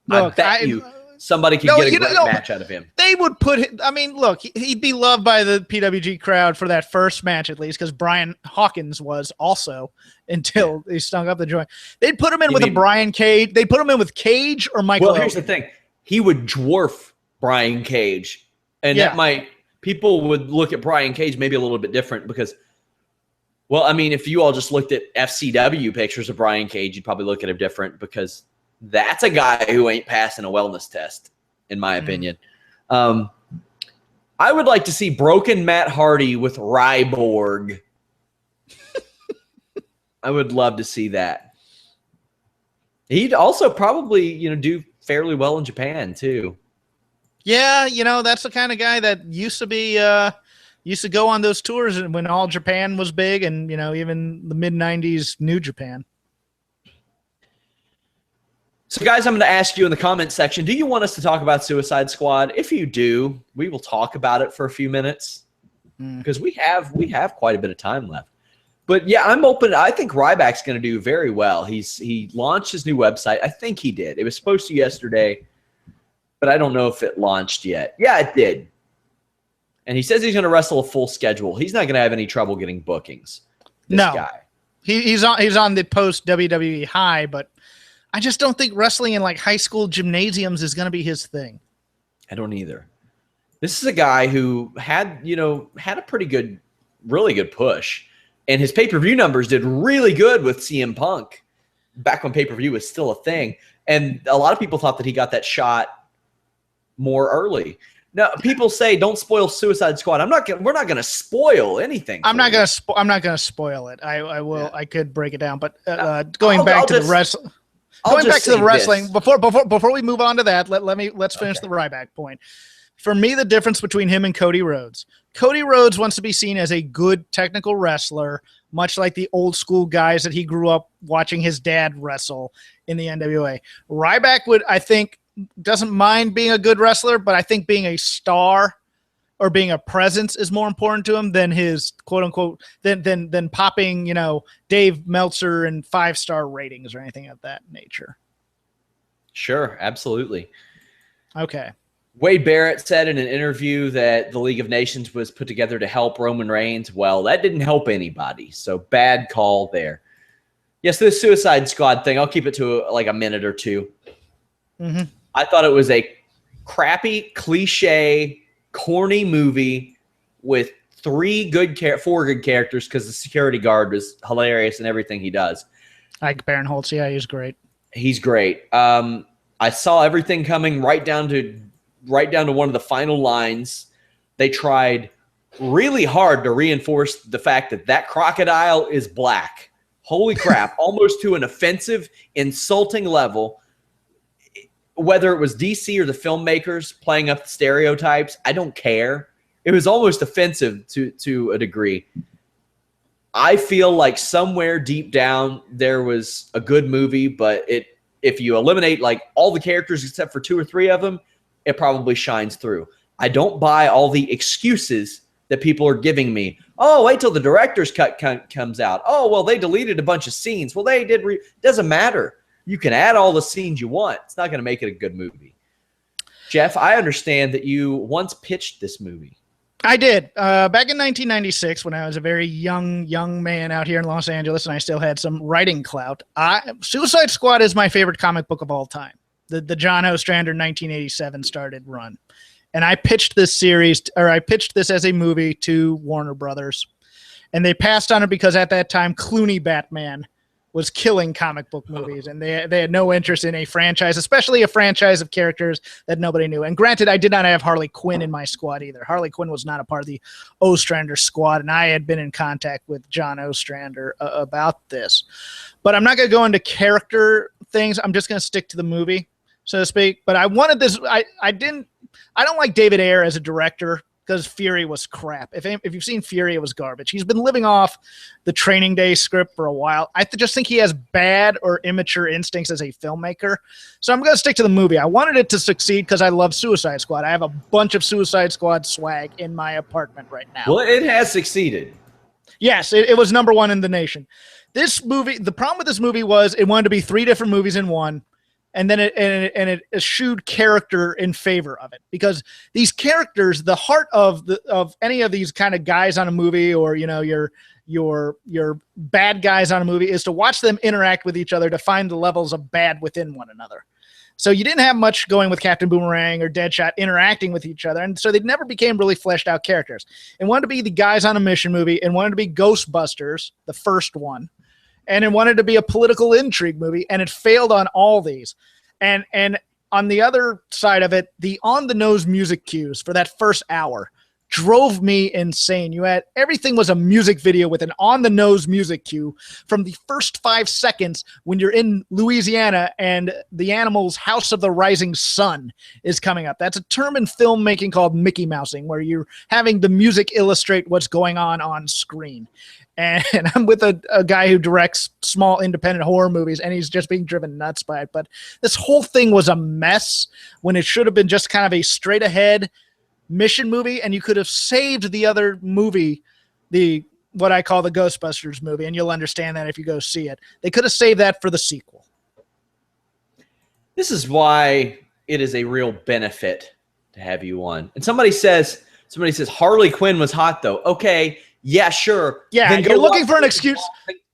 Look, I bet somebody could get a great match out of him. They would put him. I mean, look, he'd be loved by the PWG crowd for that first match at least, because Brian Hawkins was also until he stung up the joint. They'd put him in with a Brian Cage. They'd put him in with Cage or Michael. Well, here's the thing: he would dwarf Brian Cage, and that might. People would look at Brian Cage maybe a little bit different because, well, I mean, if you all just looked at FCW pictures of Brian Cage, you'd probably look at him different because that's a guy who ain't passing a wellness test, in my opinion. I would like to see Broken Matt Hardy with Ryborg. I would love to see that. He'd also probably, do fairly well in Japan too. Yeah, that's the kind of guy that used to go on those tours when all Japan was big and, even the mid-90s New Japan. So, guys, I'm going to ask you in the comments section, do you want us to talk about Suicide Squad? If you do, we will talk about it for a few minutes because we have quite a bit of time left. But, yeah, I'm open. I think Ryback's going to do very well. He launched his new website. I think he did. It was supposed to yesterday, but I don't know if it launched yet. Yeah, it did. And he says he's going to wrestle a full schedule. He's not going to have any trouble getting bookings. This guy. He's on the post WWE high, but I just don't think wrestling in like high school gymnasiums is going to be his thing. I don't either. This is a guy who had a pretty good, really good push. And his pay-per-view numbers did really good with CM Punk back when pay-per-view was still a thing. And a lot of people thought that he got that shot more early. Now, people say don't spoil Suicide Squad. We're not going to spoil anything. I'm not going to spoil it. I will. Yeah. I could break it down, but going back to the wrestling. Going back to the wrestling, before we move on to that, let's finish the Ryback point. For me, the difference between him and Cody Rhodes. Cody Rhodes wants to be seen as a good technical wrestler, much like the old school guys that he grew up watching his dad wrestle in the NWA. Ryback doesn't mind being a good wrestler, but I think being a star or being a presence is more important to him than his quote unquote than popping, Dave Meltzer and 5-star ratings or anything of that nature. Sure, absolutely. Okay. Wade Barrett said in an interview that the League of Nations was put together to help Roman Reigns. Well, that didn't help anybody, so bad call there. Yes, this Suicide Squad thing, I'll keep it to like a minute or two. Mm-hmm. I thought it was a crappy, cliche, corny movie with 4 good characters because the security guard was hilarious in everything he does. Like Baron Holtz, yeah, he's great. He's great. I saw everything coming right down to one of the final lines. They tried really hard to reinforce the fact that crocodile is black. Holy crap, almost to an offensive, insulting level. Whether it was DC or the filmmakers playing up the stereotypes, I don't care. It was almost offensive to a degree. I feel like somewhere deep down there was a good movie, but if you eliminate like all the characters except for 2 or 3 of them, it probably shines through. I don't buy all the excuses that people are giving me. Oh, wait till the director's cut comes out. Oh, well, they deleted a bunch of scenes. Well, they did. Doesn't matter. You can add all the scenes you want. It's not going to make it a good movie. Jeff, I understand that you once pitched this movie. I did. Back in 1996, when I was a very young man out here in Los Angeles and I still had some writing clout, Suicide Squad is my favorite comic book of all time. The John Ostrander 1987 started run. And I pitched this as a movie to Warner Brothers. And they passed on it because at that time, Clooney Batman was killing comic book movies, and they had no interest in a franchise, especially a franchise of characters that nobody knew. And granted, I did not have Harley Quinn in my squad either. Harley Quinn was not a part of the Ostrander squad, and I had been in contact with John Ostrander about this. But I'm not going to go into character things. I'm just going to stick to the movie, so to speak. But I wanted this. I don't like David Ayer as a director. because Fury was crap. If you've seen Fury, it was garbage. He's been living off the Training Day script for a while. I just think he has bad or immature instincts as a filmmaker. So I'm going to stick to the movie. I wanted it to succeed because I love Suicide Squad. I have a bunch of Suicide Squad swag in my apartment right now. Well, it has succeeded. Yes, it was number one in the nation. This movie, the problem with this movie was it wanted to be 3 different movies in one. And then it eschewed character in favor of it, because these characters, the heart of any of these kind of guys on a movie, or your bad guys on a movie, is to watch them interact with each other to find the levels of bad within one another. So you didn't have much going with Captain Boomerang or Deadshot interacting with each other, and so they never became really fleshed out characters. It wanted to be the guys on a mission movie, and wanted to be Ghostbusters, the first one. And it wanted to be a political intrigue movie, and it failed on all these. And on the other side of it, the on-the-nose music cues for that first hour drove me insane. Everything was a music video with an on-the-nose music cue from the first 5 seconds when you're in Louisiana and the animal's House of the Rising Sun is coming up. That's a term in filmmaking called Mickey Mousing, where you're having the music illustrate what's going on screen. And I'm with a guy who directs small independent horror movies, and he's just being driven nuts by it. But this whole thing was a mess when it should have been just kind of a straight ahead mission movie, and you could have saved the other movie, what I call the Ghostbusters movie, and you'll understand that if you go see it. They could have saved that for the sequel. This is why it is a real benefit to have you on. And somebody says Harley Quinn was hot though. Okay. Yeah, sure. Yeah, then you're looking for an excuse.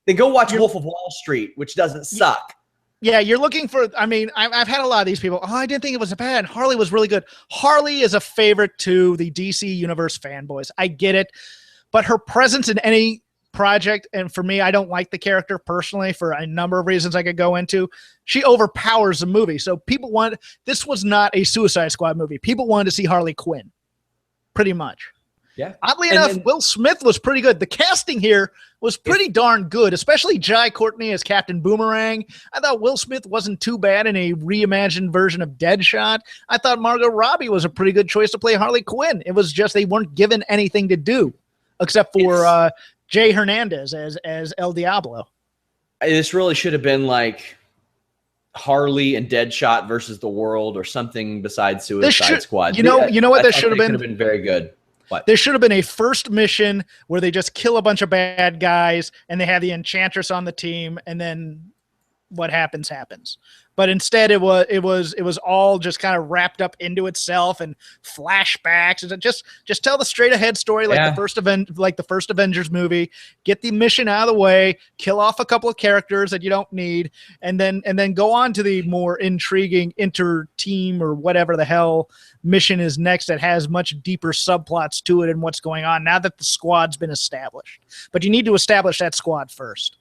Then go watch Wolf of Wall Street, which doesn't suck. Yeah, you're looking for, I mean, I've had a lot of these people. Oh, I didn't think it was bad. Harley was really good. Harley is a favorite to the DC Universe fanboys. I get it. But her presence in any project, and for me, I don't like the character personally for a number of reasons I could go into. She overpowers the movie. So this was not a Suicide Squad movie. People wanted to see Harley Quinn, pretty much. Yeah. Oddly enough, Will Smith was pretty good. The casting here was pretty darn good, especially Jai Courtney as Captain Boomerang. I thought Will Smith wasn't too bad in a reimagined version of Deadshot. I thought Margot Robbie was a pretty good choice to play Harley Quinn. It was just they weren't given anything to do except for Jay Hernandez as El Diablo. This really should have been like Harley and Deadshot versus the world, or something besides Suicide Squad. You know what that should have been? Could have been very good. What? There should have been a first mission where they just kill a bunch of bad guys and they have the Enchantress on the team, and then what happens. But instead it was all just kind of wrapped up into itself and flashbacks. And just tell the straight ahead story like the first Avengers movie. Get the mission out of the way, kill off a couple of characters that you don't need, and then go on to the more intriguing inter-team or whatever the hell mission is next that has much deeper subplots to it and what's going on now that the squad's been established. But you need to establish that squad first.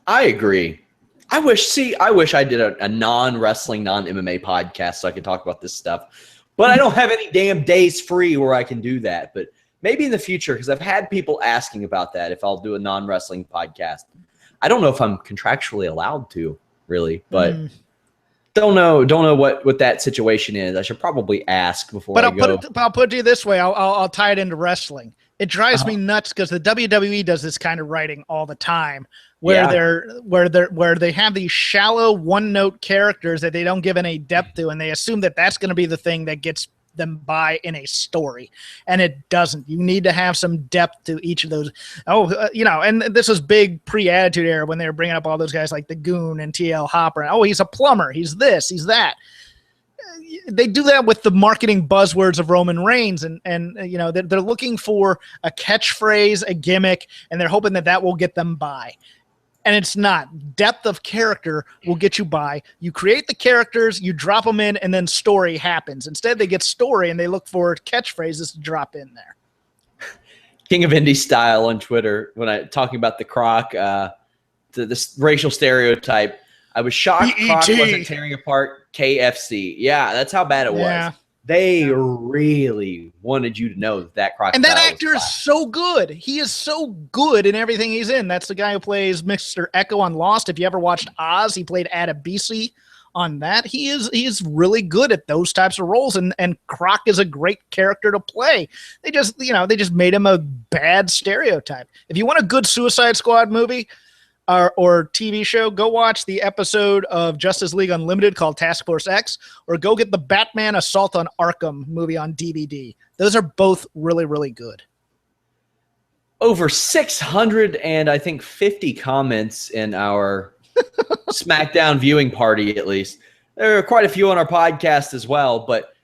I agree. I wish I did a non-wrestling, non-MMA podcast so I could talk about this stuff. But I don't have any damn days free where I can do that. But maybe in the future, because I've had people asking about that, if I'll do a non-wrestling podcast. I don't know if I'm contractually allowed to, really, but don't know what that situation is. I should probably ask before I go. I'll put it this way. I'll tie it into wrestling. It drives me nuts because the WWE does this kind of writing all the time, where they have these shallow one-note characters that they don't give any depth to, and they assume that that's going to be the thing that gets them by in a story, and it doesn't. You need to have some depth to each of those. And this was big pre-Attitude Era when they were bringing up all those guys like the Goon and TL Hopper. Oh, he's a plumber. He's this. He's that. They do that with the marketing buzzwords of Roman Reigns, and they're looking for a catchphrase, a gimmick, and they're hoping that will get them by. And it's not. Depth of character will get you by. You create the characters, you drop them in, and then story happens. Instead, they get story, and they look for catchphrases to drop in there. King of Indie Style on Twitter, when I talking about the Croc, the racial stereotype, I was shocked Croc wasn't tearing apart KFC. Yeah, that's how bad it was. They really wanted you to know that Croc. And that actor is so good. He is so good in everything he's in. That's the guy who plays Mr. Echo on Lost. If you ever watched Oz, he played Adebisi on that. He is really good at those types of roles, and Croc is a great character to play. They just made him a bad stereotype. If you want a good Suicide Squad movie or TV show, go watch the episode of Justice League Unlimited called Task Force X, or go get the Batman Assault on Arkham movie on DVD. Those are both really, really good. Over 600 and I think 50 comments in our Smackdown viewing party, at least. There are quite a few on our podcast as well, but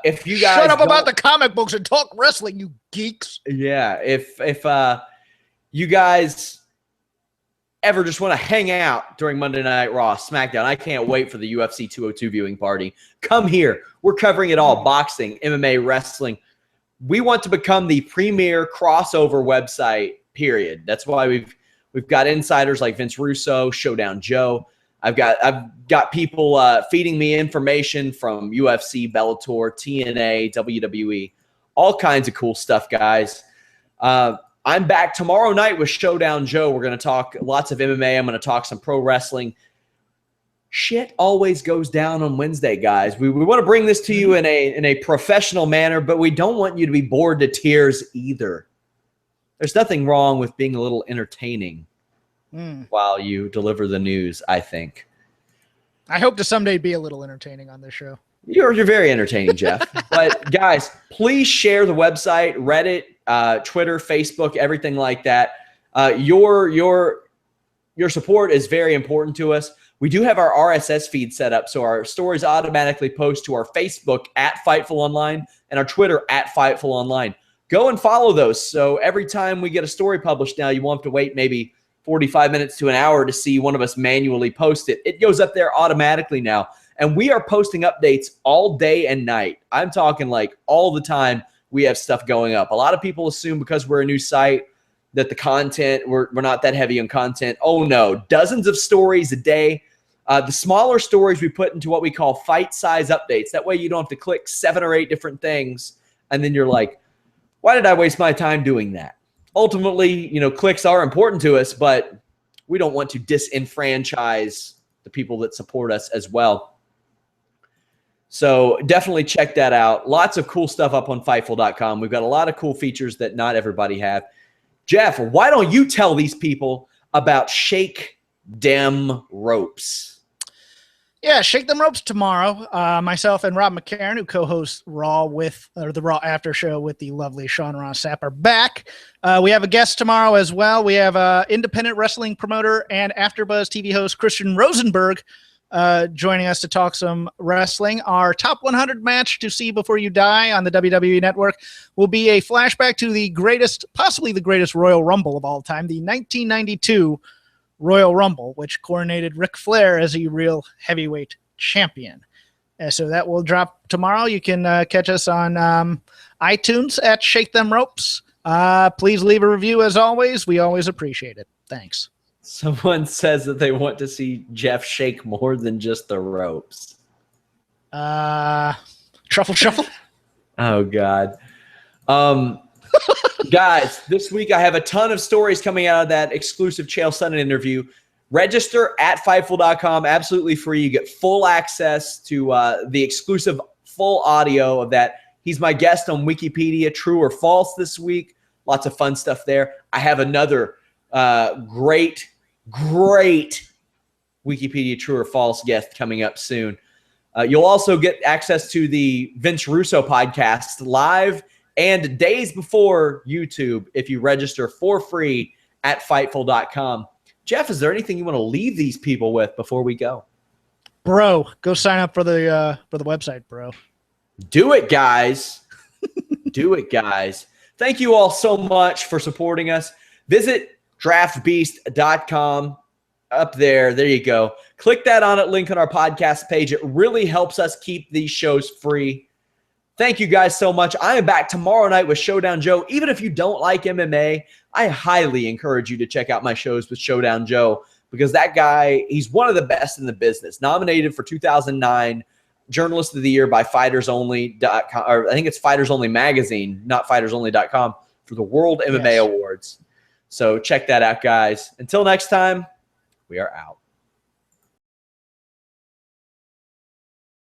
if you guys shut up about the comic books and talk wrestling, you geeks. Yeah, if you guys ever just want to hang out during Monday Night Raw, Smackdown, I can't wait for the UFC 202 viewing party. Come here. We're covering it all: boxing, MMA, wrestling. We want to become the premier crossover website, period. That's why we've got insiders like Vince Russo, Showdown Joe. I've got people feeding me information from UFC, Bellator, TNA, WWE, all kinds of cool stuff, guys. I'm back tomorrow night with Showdown Joe. We're going to talk lots of MMA. I'm going to talk some pro wrestling. Shit always goes down on Wednesday, guys. We want to bring this to you in a professional manner, but we don't want you to be bored to tears either. There's nothing wrong with being a little entertaining while you deliver the news, I think. I hope to someday be a little entertaining on this show. You're very entertaining, Jeff. But guys, please share the website, Reddit, Twitter, Facebook, everything like that. Your support is very important to us. We do have our RSS feed set up, so our stories automatically post to our Facebook at Fightful Online and our Twitter at Fightful Online. Go and follow those. So every time we get a story published now, you won't have to wait maybe 45 minutes to an hour to see one of us manually post it. It goes up there automatically now. And we are posting updates all day and night. I'm talking like all the time we have stuff going up. A lot of people assume because we're a new site that the content, we're not that heavy on content. Oh, no. Dozens of stories a day. The smaller stories we put into what we call fight size updates. That way you don't have to click 7 or 8 different things. And then you're like, why did I waste my time doing that? Ultimately, clicks are important to us, but we don't want to disenfranchise the people that support us as well. So definitely check that out. Lots of cool stuff up on Fightful.com. We've got a lot of cool features that not everybody have. Jeff, why don't you tell these people about Shake Dem Ropes? Yeah, Shake Them Ropes tomorrow. Myself and Rob McCarron, who co-hosts the Raw After Show with the lovely Sean Ross Sapp, are back. We have a guest tomorrow as well. We have independent wrestling promoter and AfterBuzz TV host Christian Rosenberg joining us to talk some wrestling. Our top 100 match to see before you die on the WWE Network will be a flashback to possibly the greatest Royal Rumble of all time, the 1992 Royal Rumble, which coronated Ric Flair as a real heavyweight champion. So that will drop tomorrow. You can catch us on iTunes at Shake Them Ropes. Please leave a review as always. We always appreciate it. Thanks. Someone says that they want to see Jeff shake more than just the ropes. Truffle Shuffle? Oh, God. Guys, this week I have a ton of stories coming out of that exclusive Chael Sonnen interview. Register at Fightful.com, absolutely free. You get full access to the exclusive full audio of that. He's my guest on Wikipedia, True or False, this week. Lots of fun stuff there. I have another great Wikipedia True or False guest coming up soon. You'll also get access to the Vince Russo podcast live and days before YouTube if you register for free at Fightful.com. Jeff, is there anything you want to leave these people with before we go? Bro, go sign up for the website, bro. Do it, guys. Do it, guys. Thank you all so much for supporting us. Visit draftbeast.com. Up there you go. Click that link on our podcast page. It really helps us keep these shows free. Thank you guys so much. I am back tomorrow night with Showdown Joe. Even if you don't like MMA, I highly encourage you to check out my shows with Showdown Joe because that guy, he's one of the best in the business. Nominated for 2009 Journalist of the Year by FightersOnly.com, or I think it's Fighters Only Magazine, not FightersOnly.com, for the World MMA Awards. So check that out, guys. Until next time, we are out.